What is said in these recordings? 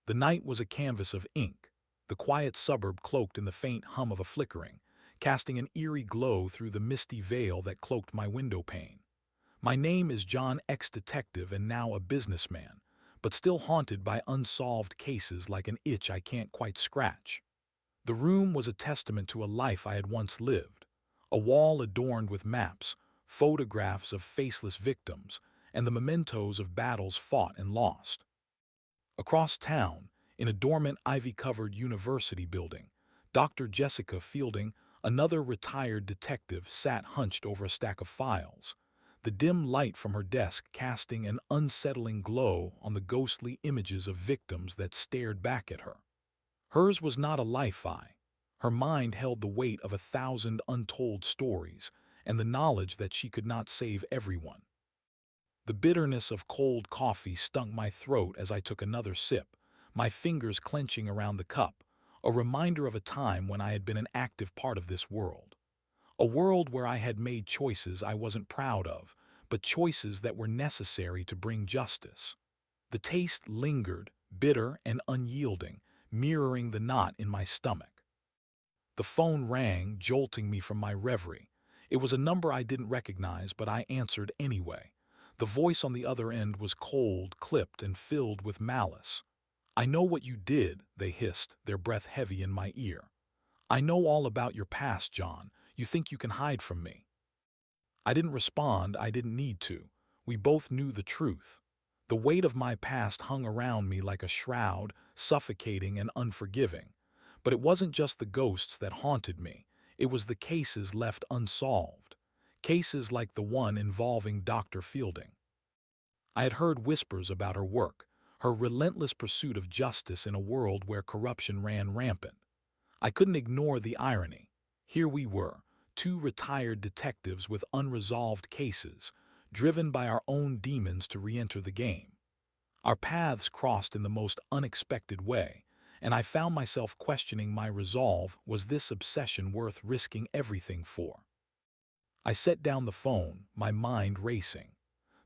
The night was a canvas of ink, the quiet suburb cloaked in the faint hum of a flickering, casting an eerie glow through the misty veil that cloaked my windowpane. My name is John, ex-detective and now a businessman, but still haunted by unsolved cases like an itch I can't quite scratch. The room was a testament to a life I had once lived, a wall adorned with maps, photographs of faceless victims, and the mementos of battles fought and lost. Across town, in a dormant ivy-covered university building, Dr. Jessica Fielding, another retired detective, sat hunched over a stack of files, the dim light from her desk casting an unsettling glow on the ghostly images of victims that stared back at her. Hers was not a life-eye. Her mind held the weight of 1,000 untold stories and the knowledge that she could not save everyone. The bitterness of cold coffee stung my throat as I took another sip, my fingers clenching around the cup, a reminder of a time when I had been an active part of this world. A world where I had made choices I wasn't proud of, but choices that were necessary to bring justice. The taste lingered, bitter and unyielding, mirroring the knot in my stomach. The phone rang, jolting me from my reverie. It was a number I didn't recognize, but I answered anyway. The voice on the other end was cold, clipped, and filled with malice. "I know what you did," they hissed, their breath heavy in my ear. "I know all about your past, John. You think you can hide from me." I didn't respond. I didn't need to. We both knew the truth. The weight of my past hung around me like a shroud, suffocating and unforgiving. But it wasn't just the ghosts that haunted me. It was the cases left unsolved. Cases like the one involving Dr. Fielding. I had heard whispers about her work, her relentless pursuit of justice in a world where corruption ran rampant. I couldn't ignore the irony. Here we were, two retired detectives with unresolved cases, driven by our own demons to re-enter the game. Our paths crossed in the most unexpected way, and I found myself questioning my resolve. Was this obsession worth risking everything for? I set down the phone, my mind racing.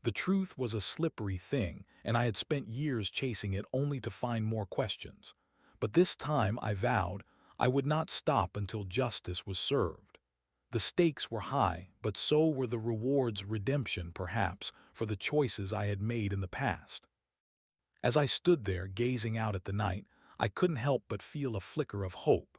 The truth was a slippery thing, and I had spent years chasing it only to find more questions. But this time, I vowed, I would not stop until justice was served. The stakes were high, but so were the rewards, redemption, perhaps, for the choices I had made in the past. As I stood there, gazing out at the night, I couldn't help but feel a flicker of hope.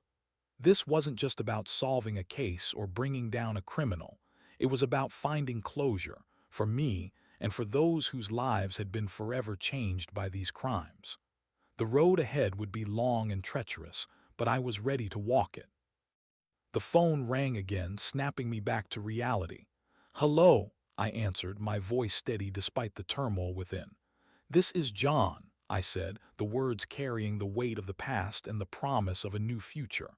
This wasn't just about solving a case or bringing down a criminal. It was about finding closure, for me and for those whose lives had been forever changed by these crimes. The road ahead would be long and treacherous, but I was ready to walk it. The phone rang again, snapping me back to reality. "Hello," I answered, my voice steady despite the turmoil within. "This is John," I said, the words carrying the weight of the past and the promise of a new future.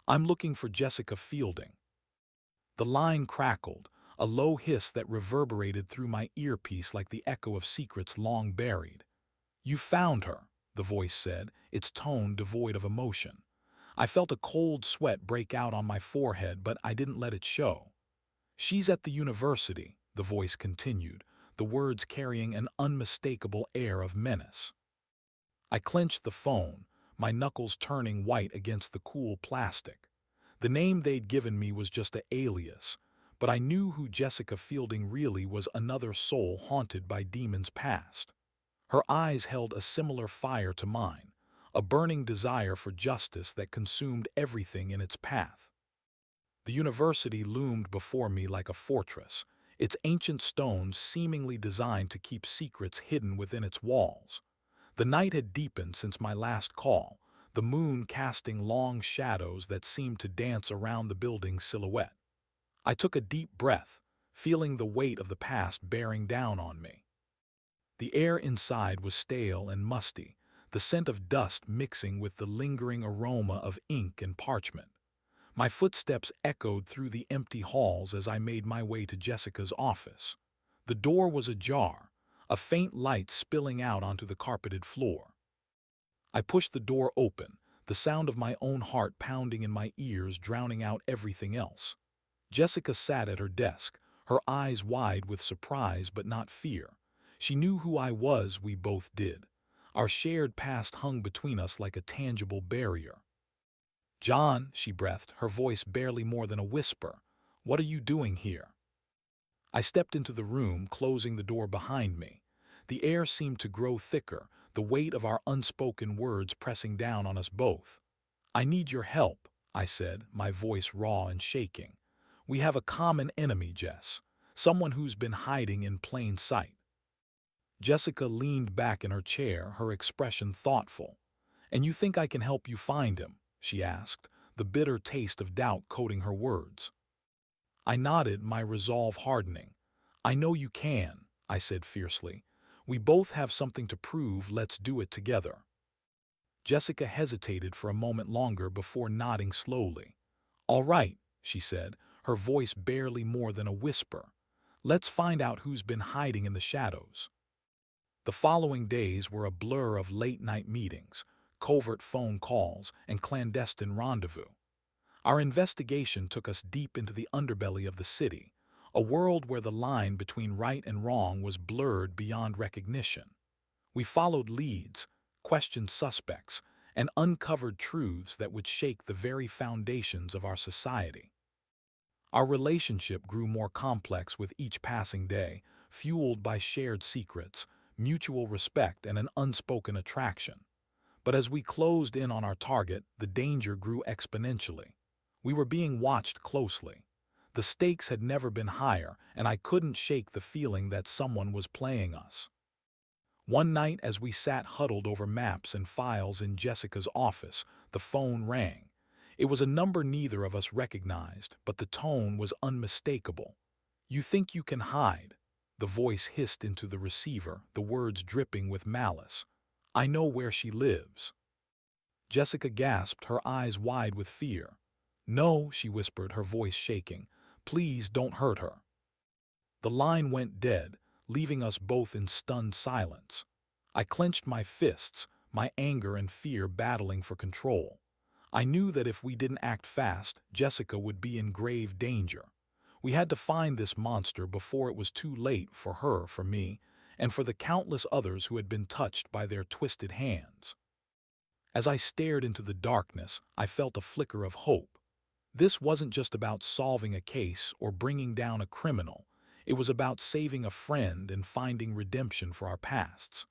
"I'm looking for Jessica Fielding." The line crackled, a low hiss that reverberated through my earpiece like the echo of secrets long buried. "You found her," the voice said, its tone devoid of emotion. I felt a cold sweat break out on my forehead, but I didn't let it show. "She's at the university," the voice continued, the words carrying an unmistakable air of menace. I clenched the phone, my knuckles turning white against the cool plastic. The name they'd given me was just an alias, but I knew who Jessica Fielding really was, another soul haunted by demons past. Her eyes held a similar fire to mine, a burning desire for justice that consumed everything in its path. The university loomed before me like a fortress, its ancient stones seemingly designed to keep secrets hidden within its walls. The night had deepened since my last call, the moon casting long shadows that seemed to dance around the building's silhouette. I took a deep breath, feeling the weight of the past bearing down on me. The air inside was stale and musty, the scent of dust mixing with the lingering aroma of ink and parchment. My footsteps echoed through the empty halls as I made my way to Jessica's office. The door was ajar, a faint light spilling out onto the carpeted floor. I pushed the door open, the sound of my own heart pounding in my ears drowning out everything else. Jessica sat at her desk, her eyes wide with surprise but not fear. She knew who I was, we both did. Our shared past hung between us like a tangible barrier. "John," she breathed, her voice barely more than a whisper, "what are you doing here?" I stepped into the room, closing the door behind me. The air seemed to grow thicker, the weight of our unspoken words pressing down on us both. "I need your help," I said, my voice raw and shaking. "We have a common enemy, Jess. Someone who's been hiding in plain sight." Jessica leaned back in her chair, her expression thoughtful. "And you think I can help you find him?" she asked, the bitter taste of doubt coating her words. I nodded, my resolve hardening. "I know you can," I said fiercely. "We both have something to prove, let's do it together." Jessica hesitated for a moment longer before nodding slowly. "All right," she said, her voice barely more than a whisper. "Let's find out who's been hiding in the shadows." The following days were a blur of late-night meetings, covert phone calls, and clandestine rendezvous. Our investigation took us deep into the underbelly of the city, a world where the line between right and wrong was blurred beyond recognition. We followed leads, questioned suspects, and uncovered truths that would shake the very foundations of our society. Our relationship grew more complex with each passing day, fueled by shared secrets, mutual respect, and an unspoken attraction. But as we closed in on our target, the danger grew exponentially. We were being watched closely. The stakes had never been higher, and I couldn't shake the feeling that someone was playing us. One night, as we sat huddled over maps and files in Jessica's office, the phone rang. It was a number neither of us recognized, but the tone was unmistakable. "You think you can hide?" The voice hissed into the receiver, the words dripping with malice. "I know where she lives." Jessica gasped, her eyes wide with fear. "No," she whispered, her voice shaking. "Please don't hurt her." The line went dead, leaving us both in stunned silence. I clenched my fists, my anger and fear battling for control. I knew that if we didn't act fast, Jessica would be in grave danger. We had to find this monster before it was too late for her, for me, and for the countless others who had been touched by their twisted hands. As I stared into the darkness, I felt a flicker of hope. This wasn't just about solving a case or bringing down a criminal. It was about saving a friend and finding redemption for our pasts.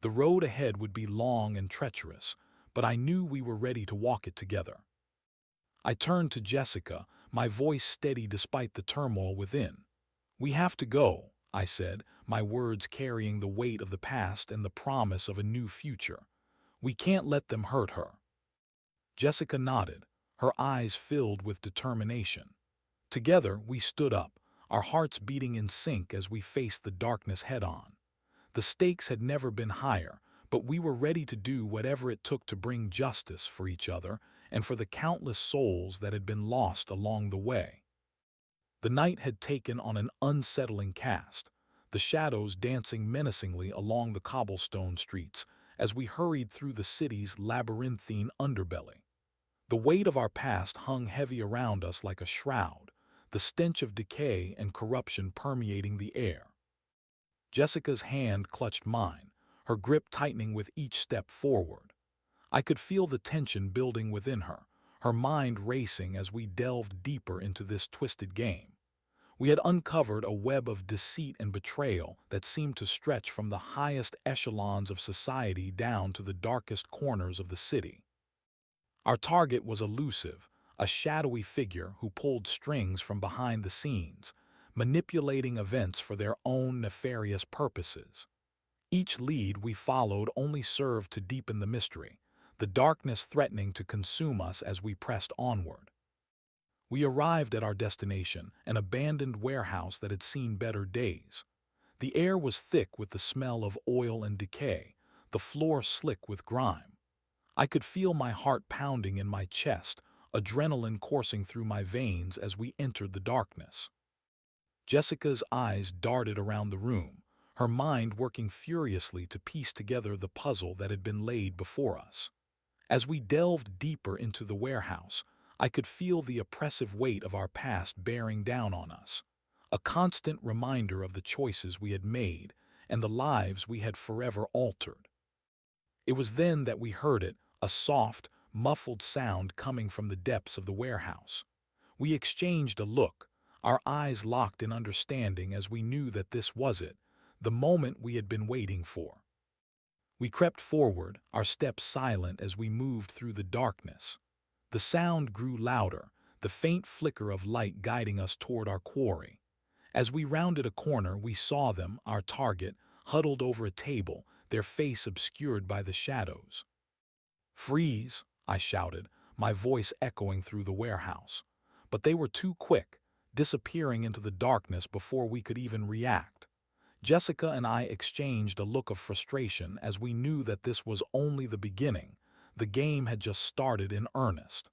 The road ahead would be long and treacherous, but I knew we were ready to walk it together. I turned to Jessica, my voice steady despite the turmoil within. "We have to go," I said, my words carrying the weight of the past and the promise of a new future. "We can't let them hurt her." Jessica nodded, her eyes filled with determination. Together, we stood up, our hearts beating in sync as we faced the darkness head-on. The stakes had never been higher, but we were ready to do whatever it took to bring justice for each other and for the countless souls that had been lost along the way. The night had taken on an unsettling cast, the shadows dancing menacingly along the cobblestone streets as we hurried through the city's labyrinthine underbelly. The weight of our past hung heavy around us like a shroud, the stench of decay and corruption permeating the air. Jessica's hand clutched mine, her grip tightening with each step forward. I could feel the tension building within her, her mind racing as we delved deeper into this twisted game. We had uncovered a web of deceit and betrayal that seemed to stretch from the highest echelons of society down to the darkest corners of the city. Our target was elusive, a shadowy figure who pulled strings from behind the scenes, manipulating events for their own nefarious purposes. Each lead we followed only served to deepen the mystery, the darkness threatening to consume us as we pressed onward. We arrived at our destination, an abandoned warehouse that had seen better days. The air was thick with the smell of oil and decay, the floor slick with grime. I could feel my heart pounding in my chest, adrenaline coursing through my veins as we entered the darkness. Jessica's eyes darted around the room, her mind working furiously to piece together the puzzle that had been laid before us. As we delved deeper into the warehouse, I could feel the oppressive weight of our past bearing down on us, a constant reminder of the choices we had made and the lives we had forever altered. It was then that we heard it, a soft, muffled sound coming from the depths of the warehouse. We exchanged a look, our eyes locked in understanding as we knew that this was it, the moment we had been waiting for. We crept forward, our steps silent as we moved through the darkness. The sound grew louder, the faint flicker of light guiding us toward our quarry. As we rounded a corner, we saw them, our target, huddled over a table, their face obscured by the shadows. "Freeze!" I shouted, my voice echoing through the warehouse. But they were too quick, disappearing into the darkness before we could even react. Jessica and I exchanged a look of frustration as we knew that this was only the beginning. The game had just started in earnest.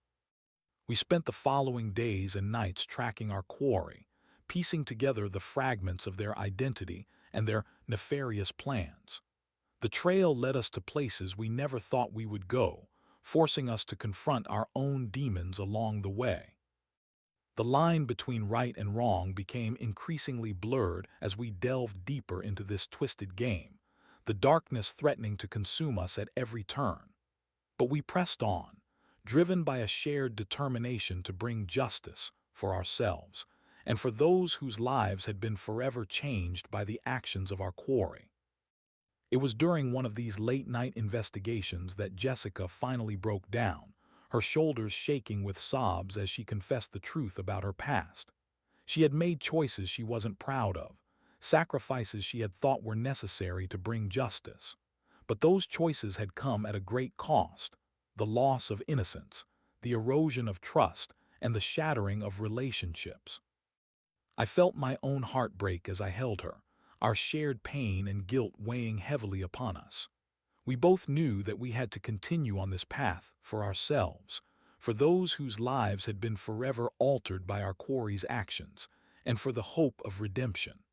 We spent the following days and nights tracking our quarry, piecing together the fragments of their identity and their nefarious plans. The trail led us to places we never thought we would go, forcing us to confront our own demons along the way. The line between right and wrong became increasingly blurred as we delved deeper into this twisted game, the darkness threatening to consume us at every turn. But we pressed on, driven by a shared determination to bring justice for ourselves and for those whose lives had been forever changed by the actions of our quarry. It was during one of these late-night investigations that Jessica finally broke down, her shoulders shaking with sobs as she confessed the truth about her past. She had made choices she wasn't proud of, sacrifices she had thought were necessary to bring justice. But those choices had come at a great cost: the loss of innocence, the erosion of trust, and the shattering of relationships. I felt my own heart break as I held her, our shared pain and guilt weighing heavily upon us. We both knew that we had to continue on this path for ourselves, for those whose lives had been forever altered by our quarry's actions, and for the hope of redemption.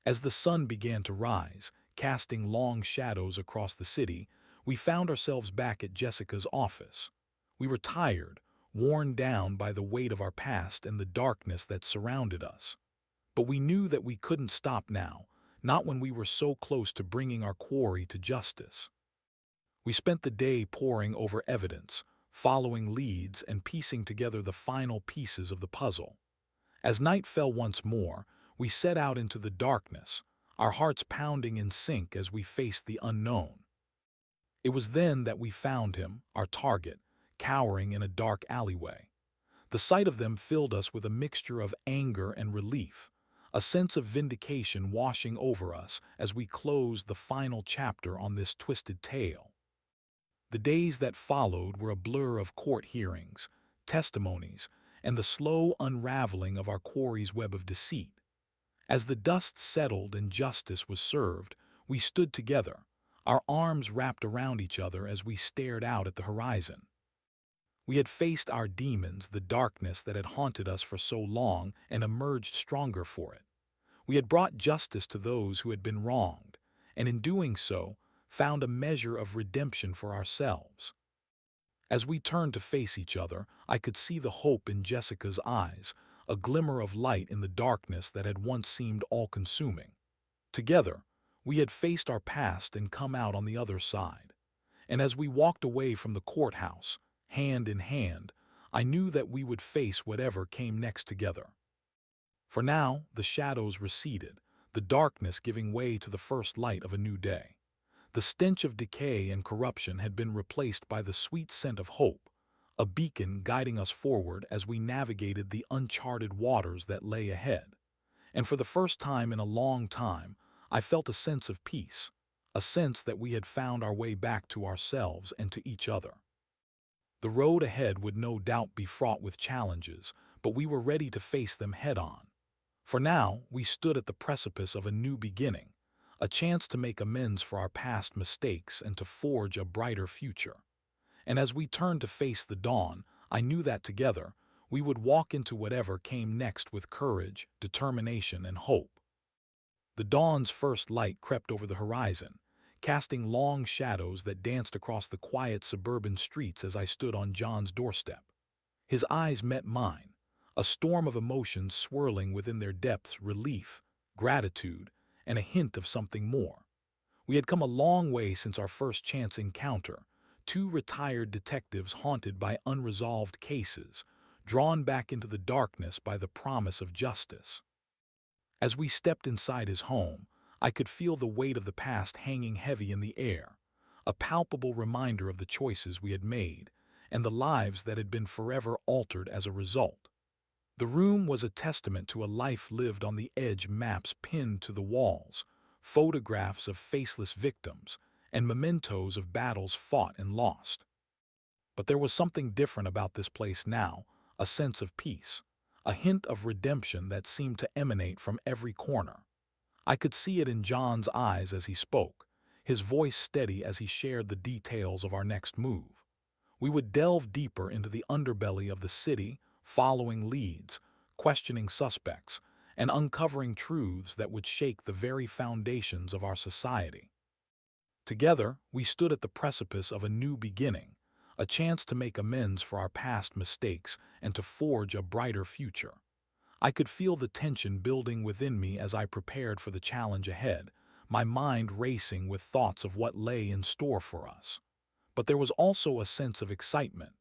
As the sun began to rise, casting long shadows across the city, we found ourselves back at Jessica's office. We were tired, worn down by the weight of our past and the darkness that surrounded us. But we knew that we couldn't stop now, not when we were so close to bringing our quarry to justice. We spent the day poring over evidence, following leads, and piecing together the final pieces of the puzzle. As night fell once more, we set out into the darkness, our hearts pounding in sync as we faced the unknown. It was then that we found him, our target, cowering in a dark alleyway. The sight of them filled us with a mixture of anger and relief, a sense of vindication washing over us as we closed the final chapter on this twisted tale. The days that followed were a blur of court hearings, testimonies, and the slow unraveling of our quarry's web of deceit. As the dust settled and justice was served, we stood together, our arms wrapped around each other as we stared out at the horizon. We had faced our demons, the darkness that had haunted us for so long, and emerged stronger for it. We had brought justice to those who had been wronged, and in doing so, found a measure of redemption for ourselves. As we turned to face each other, I could see the hope in Jessica's eyes, a glimmer of light in the darkness that had once seemed all-consuming. Together, we had faced our past and come out on the other side. And as we walked away from the courthouse, hand in hand, I knew that we would face whatever came next together. For now, the shadows receded, the darkness giving way to the first light of a new day. The stench of decay and corruption had been replaced by the sweet scent of hope, a beacon guiding us forward as we navigated the uncharted waters that lay ahead. And for the first time in a long time, I felt a sense of peace, a sense that we had found our way back to ourselves and to each other. The road ahead would no doubt be fraught with challenges, but we were ready to face them head-on. For now, we stood at the precipice of a new beginning, a chance to make amends for our past mistakes and to forge a brighter future. And as we turned to face the dawn, I knew that together, we would walk into whatever came next with courage, determination, and hope. The dawn's first light crept over the horizon, casting long shadows that danced across the quiet suburban streets as I stood on John's doorstep. His eyes met mine, a storm of emotions swirling within their depths: relief, gratitude, and a hint of something more. We had come a long way since our first chance encounter, two retired detectives haunted by unresolved cases, drawn back into the darkness by the promise of justice. As we stepped inside his home, I could feel the weight of the past hanging heavy in the air, a palpable reminder of the choices we had made and the lives that had been forever altered as a result. The room was a testament to a life lived on the edge, maps pinned to the walls, photographs of faceless victims, and mementos of battles fought and lost. But there was something different about this place now, a sense of peace, a hint of redemption that seemed to emanate from every corner. I could see it in John's eyes as he spoke, his voice steady as he shared the details of our next move. We would delve deeper into the underbelly of the city, following leads, questioning suspects, and uncovering truths that would shake the very foundations of our society. Together, we stood at the precipice of a new beginning, a chance to make amends for our past mistakes and to forge a brighter future. I could feel the tension building within me as I prepared for the challenge ahead, my mind racing with thoughts of what lay in store for us. But there was also a sense of excitement,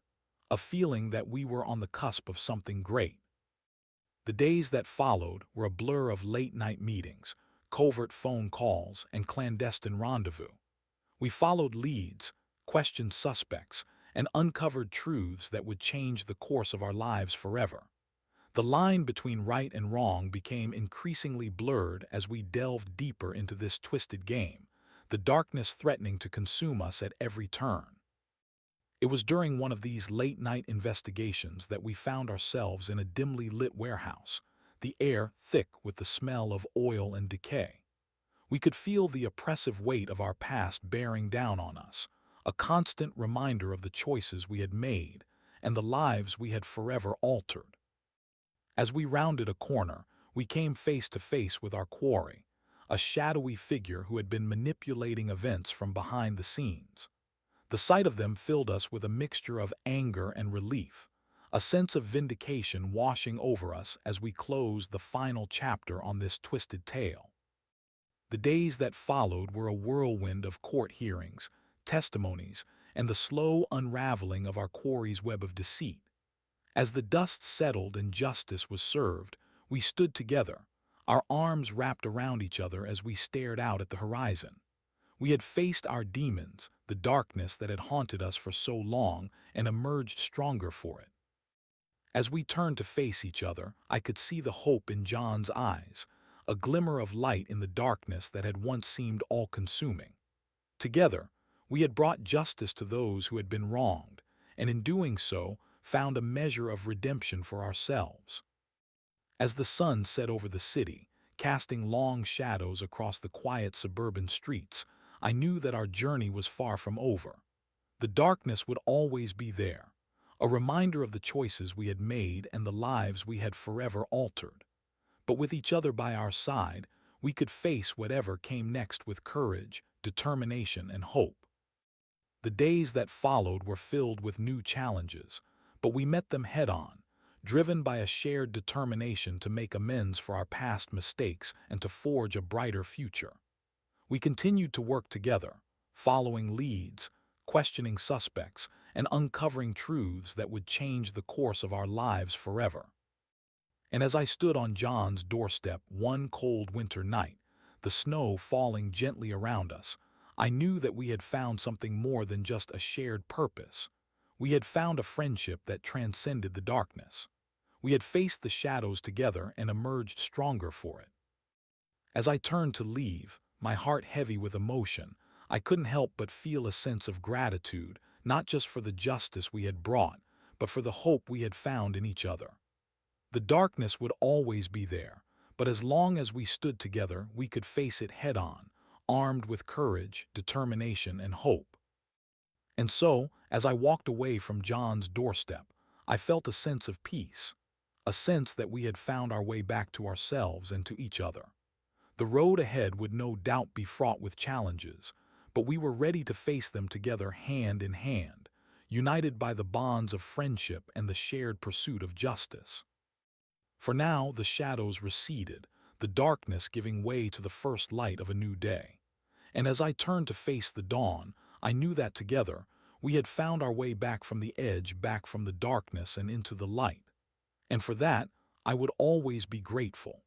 a feeling that we were on the cusp of something great. The days that followed were a blur of late-night meetings, covert phone calls, and clandestine rendezvous. We followed leads, questioned suspects, and uncovered truths that would change the course of our lives forever. The line between right and wrong became increasingly blurred as we delved deeper into this twisted game, the darkness threatening to consume us at every turn. It was during one of these late-night investigations that we found ourselves in a dimly lit warehouse, the air thick with the smell of oil and decay. We could feel the oppressive weight of our past bearing down on us, a constant reminder of the choices we had made and the lives we had forever altered. As we rounded a corner, we came face to face with our quarry, a shadowy figure who had been manipulating events from behind the scenes. The sight of them filled us with a mixture of anger and relief, a sense of vindication washing over us as we closed the final chapter on this twisted tale. The days that followed were a whirlwind of court hearings, testimonies, and the slow unraveling of our quarry's web of deceit. As the dust settled and justice was served, we stood together, our arms wrapped around each other as we stared out at the horizon. We had faced our demons, the darkness that had haunted us for so long, and emerged stronger for it. As we turned to face each other, I could see the hope in John's eyes, a glimmer of light in the darkness that had once seemed all-consuming. Together, we had brought justice to those who had been wronged, and in doing so, found a measure of redemption for ourselves. As the sun set over the city, casting long shadows across the quiet suburban streets, I knew that our journey was far from over. The darkness would always be there, a reminder of the choices we had made and the lives we had forever altered. But with each other by our side, we could face whatever came next with courage, determination, and hope. The days that followed were filled with new challenges, but we met them head-on, driven by a shared determination to make amends for our past mistakes and to forge a brighter future. We continued to work together, following leads, questioning suspects, and uncovering truths that would change the course of our lives forever. And as I stood on John's doorstep one cold winter night, the snow falling gently around us, I knew that we had found something more than just a shared purpose. We had found a friendship that transcended the darkness. We had faced the shadows together and emerged stronger for it. As I turned to leave, my heart heavy with emotion, I couldn't help but feel a sense of gratitude, not just for the justice we had brought, but for the hope we had found in each other. The darkness would always be there, but as long as we stood together, we could face it head-on, armed with courage, determination, and hope. And so, as I walked away from John's doorstep, I felt a sense of peace, a sense that we had found our way back to ourselves and to each other. The road ahead would no doubt be fraught with challenges, but we were ready to face them together hand in hand, united by the bonds of friendship and the shared pursuit of justice. For now, the shadows receded, the darkness giving way to the first light of a new day. And as I turned to face the dawn, I knew that together, we had found our way back from the edge, back from the darkness and into the light. And for that, I would always be grateful.